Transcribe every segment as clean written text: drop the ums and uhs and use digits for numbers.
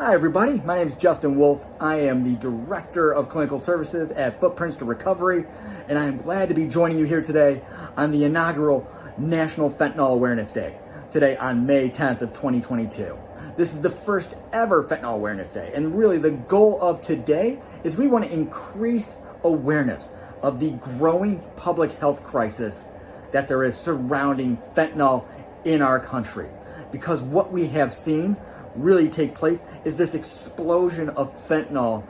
Hi everybody, my name is Justin Wolf. I am the Director of Clinical Services at Footprints to Recovery, and I am glad to be joining you here today on the inaugural National Fentanyl Awareness Day, today on May 10th of 2022. This is the first ever Fentanyl Awareness Day, and really the goal of today is we want to increase awareness of the growing public health crisis that there is surrounding fentanyl in our country. Because what we have seen really take place is this explosion of fentanyl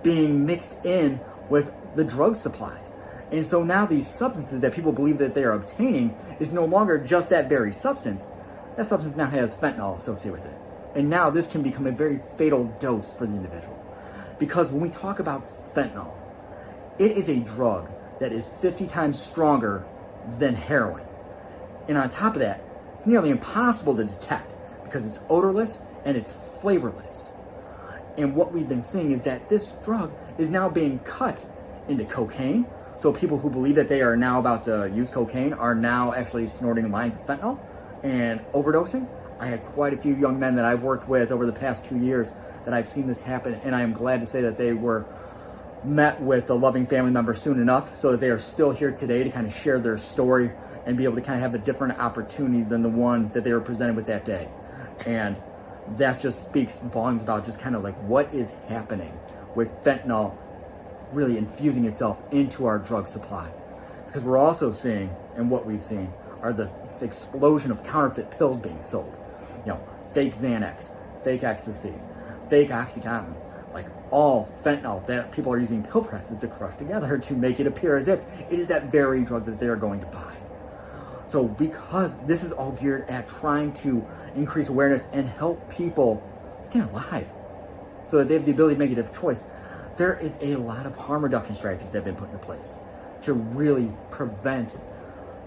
being mixed in with the drug supplies. And so now these substances that people believe that they are obtaining is no longer just that very substance. That substance now has fentanyl associated with it. And now this can become a very fatal dose for the individual. Because when we talk about fentanyl, it is a drug that is 50 times stronger than heroin. And on top of that, it's nearly impossible to detect because it's odorless and it's flavorless. And what we've been seeing is that this drug is now being cut into cocaine. So people who believe that they are now about to use cocaine are now actually snorting lines of fentanyl and overdosing. I had quite a few young men that I've worked with over the past 2 years that I've seen this happen, and I am glad to say that they were met with a loving family member soon enough so that they are still here today to kind of share their story and be able to kind of have a different opportunity than the one that they were presented with that day. And that just speaks volumes about just kind of like what is happening with fentanyl really infusing itself into our drug supply. Because we're also seeing, and what we've seen, are the explosion of counterfeit pills being sold. You know, fake Xanax, fake ecstasy, fake Oxycontin, like all fentanyl that people are using pill presses to crush together to make it appear as if it is that very drug that they are going to buy. So because this is all geared at trying to increase awareness and help people stay alive so that they have the ability to make a different choice, there is a lot of harm reduction strategies that have been put into place to really prevent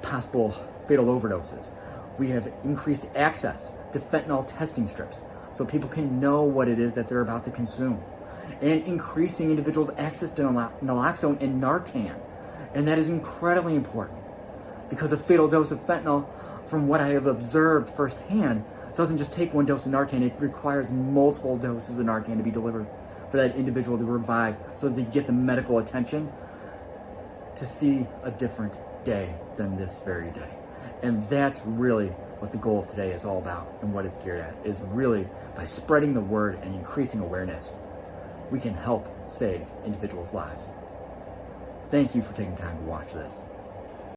possible fatal overdoses. We have increased access to fentanyl testing strips so people can know what it is that they're about to consume, and increasing individuals' access to naloxone and Narcan. And that is incredibly important because a fatal dose of fentanyl, from what I have observed firsthand, doesn't just take one dose of Narcan. It requires multiple doses of Narcan to be delivered for that individual to revive so that they get the medical attention to see a different day than this very day. And that's really what the goal of today is all about, and what it's geared at is really by spreading the word and increasing awareness, we can help save individuals' lives. Thank you for taking time to watch this.